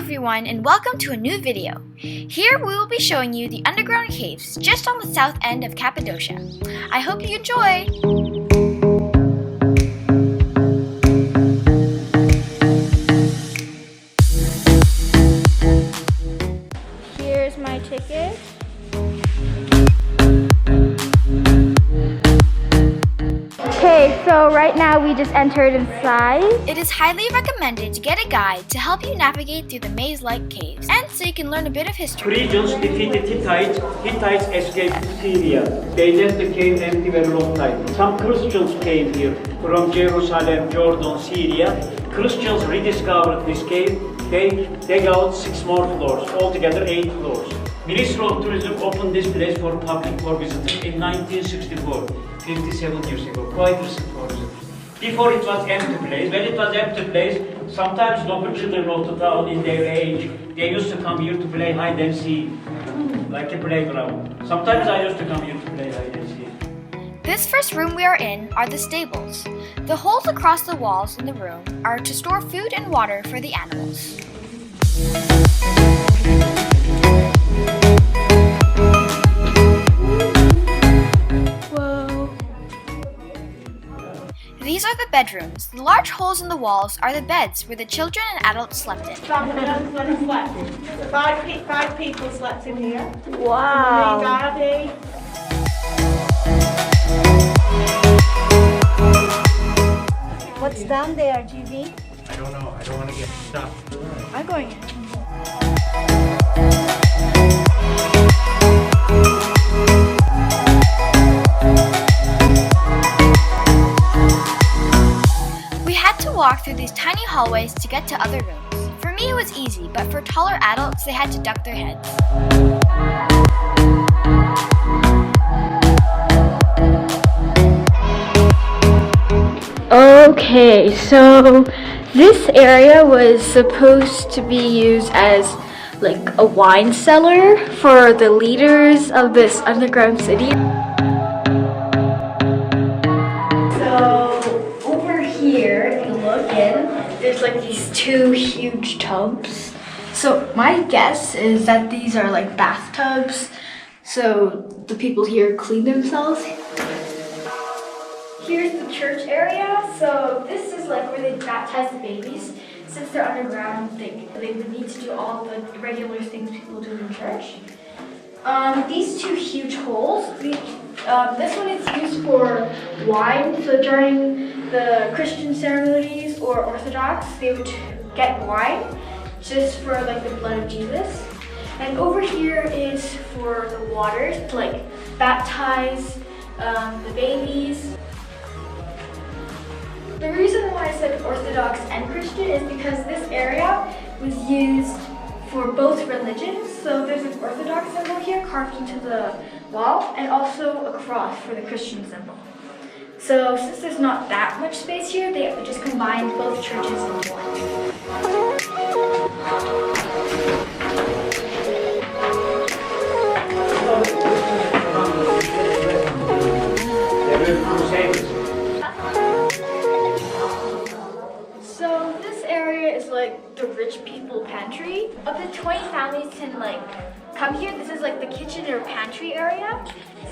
everyone, and welcome to a new video. Here we will be showing you the underground caves just on the south end of Cappadocia. I hope you enjoy! Here's my ticket. Okay, so right now we just entered inside. It is highly recommended to get a guide to help you navigate through the maze-like caves, and so you can learn a bit of history. Phrygians defeated Hittites. Hittites escaped to Syria. They left the cave empty for a long time. Some Christians came here from Jerusalem, Jordan, Syria. Christians rediscovered this cave. They dug out 6 more floors, altogether 8 floors. Ministry of Tourism opened this place for public for visitors in 1964, 57 years ago, quite recent for visitors. Before it was empty place. When it was empty place, sometimes local children of the town in their age, they used to come here to play hide and seek, like a playground. Sometimes I used to come here to play hide and seek. This first room we are in are the stables. The holes across the walls in the room are to store food and water for the animals. These are the bedrooms. The large holes in the walls are the beds where the children and adults slept in. Five people slept in here. Wow! Daddy. What's down there, GB? I don't know. I don't want to get stuck. I'm going in. Walk through these tiny hallways to get to other rooms. For me it was easy, but for taller adults they had to duck their heads. Okay, so this area was supposed to be used as like a wine cellar for the leaders of this underground city. There's like these 2 huge tubs. So my guess is that these are like bathtubs. So the people here clean themselves. Here's the church area. So this is like where they baptize the babies. Since they're underground, they would need to do all the regular things people do in church. These 2 huge holes. This one is used for wine. So during the Christian ceremonies or Orthodox, they would get wine just for like the blood of Jesus. And over here is for the waters to like baptize the babies. The reason why I said Orthodox and Christian is because this area was used for both religions. So there's an Orthodox symbol here carved into the wall, and also a cross for the Christian symbol. So since there's not that much space here, they just combined both churches into one. So this area is like the rich people pantry. Up to 20 families can like come here. This is like the kitchen or pantry area.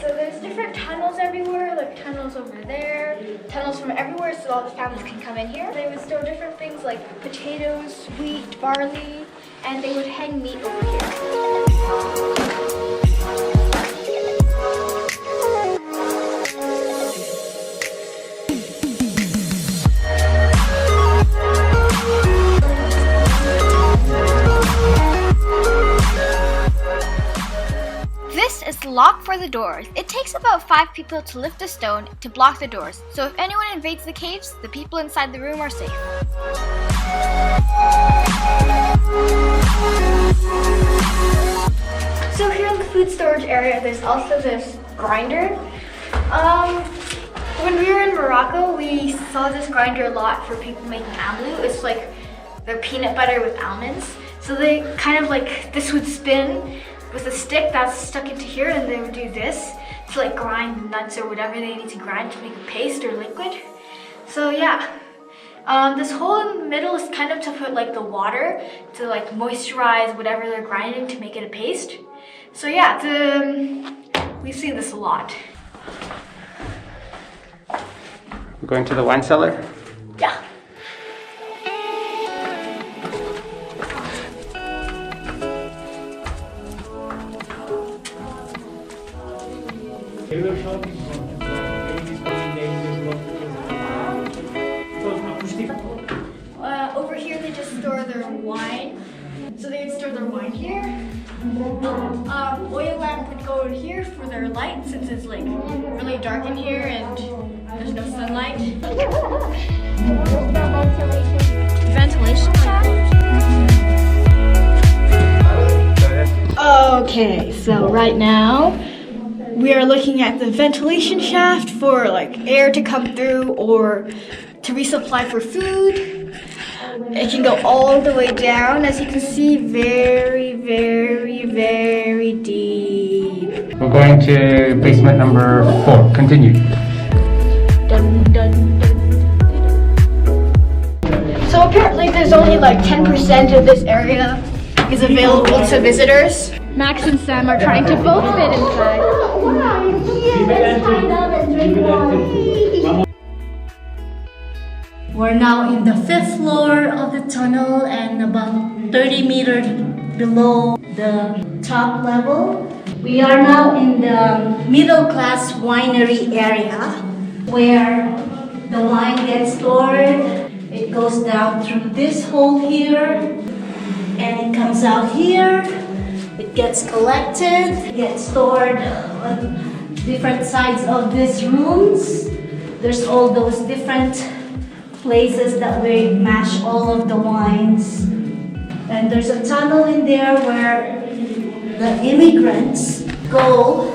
So there's different tunnels everywhere, like tunnels over there, tunnels from everywhere, so all the families can come in here. They would store different things like potatoes, wheat, barley, and they would hang meat over here. This is the lock for the doors. It takes about 5 people to lift a stone to block the doors, so if anyone invades the caves, the people inside the room are safe. So here in the food storage area, there's also this grinder. When we were in Morocco, we saw this grinder a lot for people making amlou. It's like their peanut butter with almonds. So they kind of like, this would spin with a stick that's stuck into here, and they would do this to like grind nuts or whatever they need to grind to make a paste or liquid. So yeah, This hole in the middle is kind of to put like the water to like moisturize whatever they're grinding to make it a paste. So yeah, we see this a lot. We're going to the wine cellar. Yeah. Over here they just store their wine. So they would store their wine here. Oil lamp would go in here for their light since it's like really dark in here and there's no sunlight. Ventilation. Okay, so right now we are looking at the ventilation shaft for like air to come through or to resupply for food. It can go all the way down, as you can see, very, very, very deep. We're going to basement number 4. Continue. Dun, dun, dun. So apparently there's only like 10% of this area is available to visitors. Max and Sam are trying to both fit inside. We're now in the 5th floor of the tunnel and about 30 meters below the top level. We are now in the middle class winery area where the wine gets stored. It goes down through this hole here and it comes out here. It gets collected, it gets stored on different sides of these rooms. There's all those different places that we mash all of the wines. And there's a tunnel in there where the immigrants go,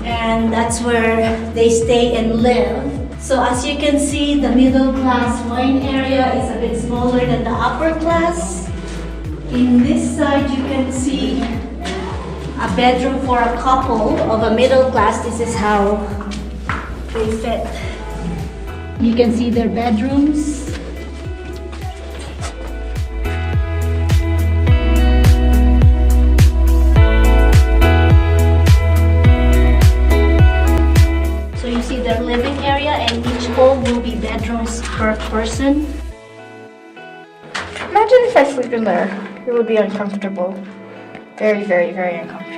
and that's where they stay and live. So as you can see, the middle class wine area is a bit smaller than the upper class. In this side you can see a bedroom for a couple of a middle class. This is how they fit. You can see their bedrooms. So you see their living area, and each hole will be bedrooms per person. Imagine if I sleep in there. It would be uncomfortable. Very, very, very uncomfortable.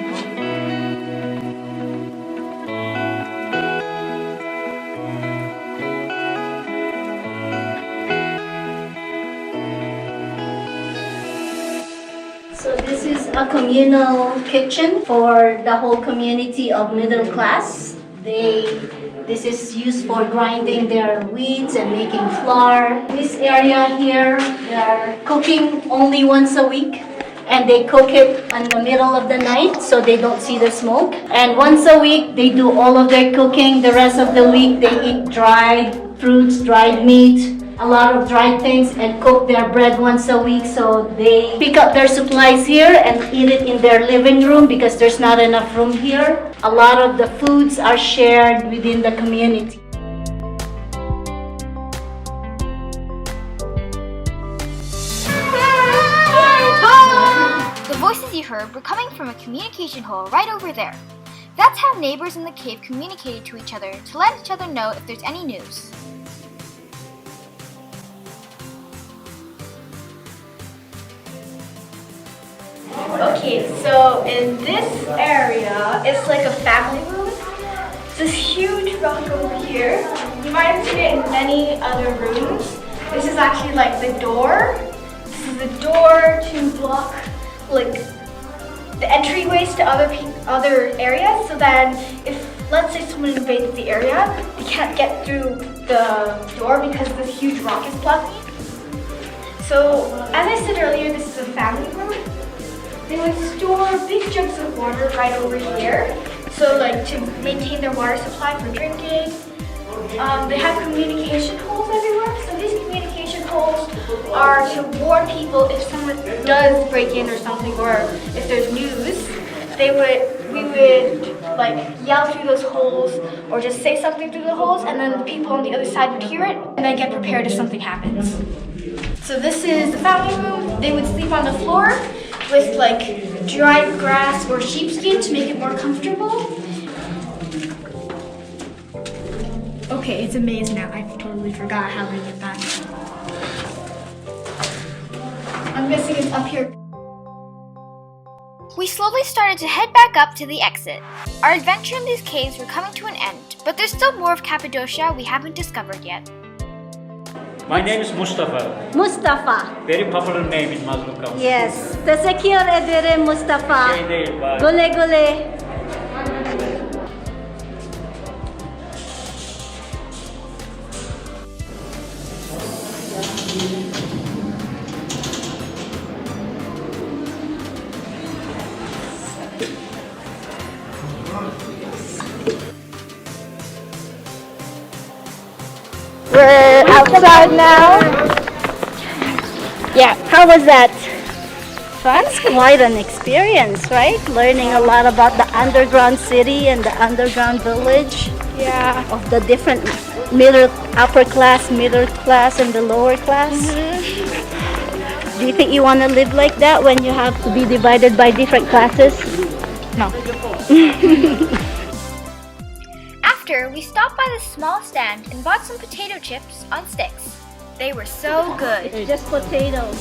So this is a communal kitchen for the whole community of middle class. This is used for grinding their wheats and making flour. This area here, they are cooking only once a week. And they cook it in the middle of the night so they don't see the smoke. And once a week, they do all of their cooking. The rest of the week, they eat dried fruits, dried meat, a lot of dried things, and cook their bread once a week. So they pick up their supplies here and eat it in their living room because there's not enough room here. A lot of the foods are shared within the community. The voices you heard were coming from a communication hole right over there. That's how neighbors in the cave communicated to each other to let each other know if there's any news. Okay, so in this area, it's like a family room. It's this huge rock over here. You might have seen it in many other rooms. This is actually like the door. This is the door to block like the entryways to other areas. So then, if let's say someone invades the area, they can't get through the door because this huge rock is blocking. So as I said earlier, this is a family room. They would store big jugs of water right over here. So like to maintain their water supply for drinking. They have communication holes everywhere. So these communication holes are to warn people if someone does break in or something, or if there's news. We would like yell through those holes or just say something through the holes, and then the people on the other side would hear it and then get prepared if something happens. So this is the family room. They would sleep on the floor with like dried grass or sheepskin to make it more comfortable. Okay, it's a maze now. I totally forgot how to get back. I'm guessing it's up here. We slowly started to head back up to the exit. Our adventure in these caves were coming to an end, but there's still more of Cappadocia we haven't discovered yet. My name is Mustafa. Mustafa. Very popular name in Mazlum. Yes. Teşekkür ederim Mustafa. Şey değil, bye. Güle güle. We're outside now. Yeah, how was that? That's quite an experience, right? Learning a lot about the underground city and the underground village. Yeah. Of the different upper class, middle class, and the lower class. Mm-hmm. Do you think you want to live like that when you have to be divided by different classes? No. After, we stopped by this small stand and bought some potato chips on sticks. They were so good. Just potatoes.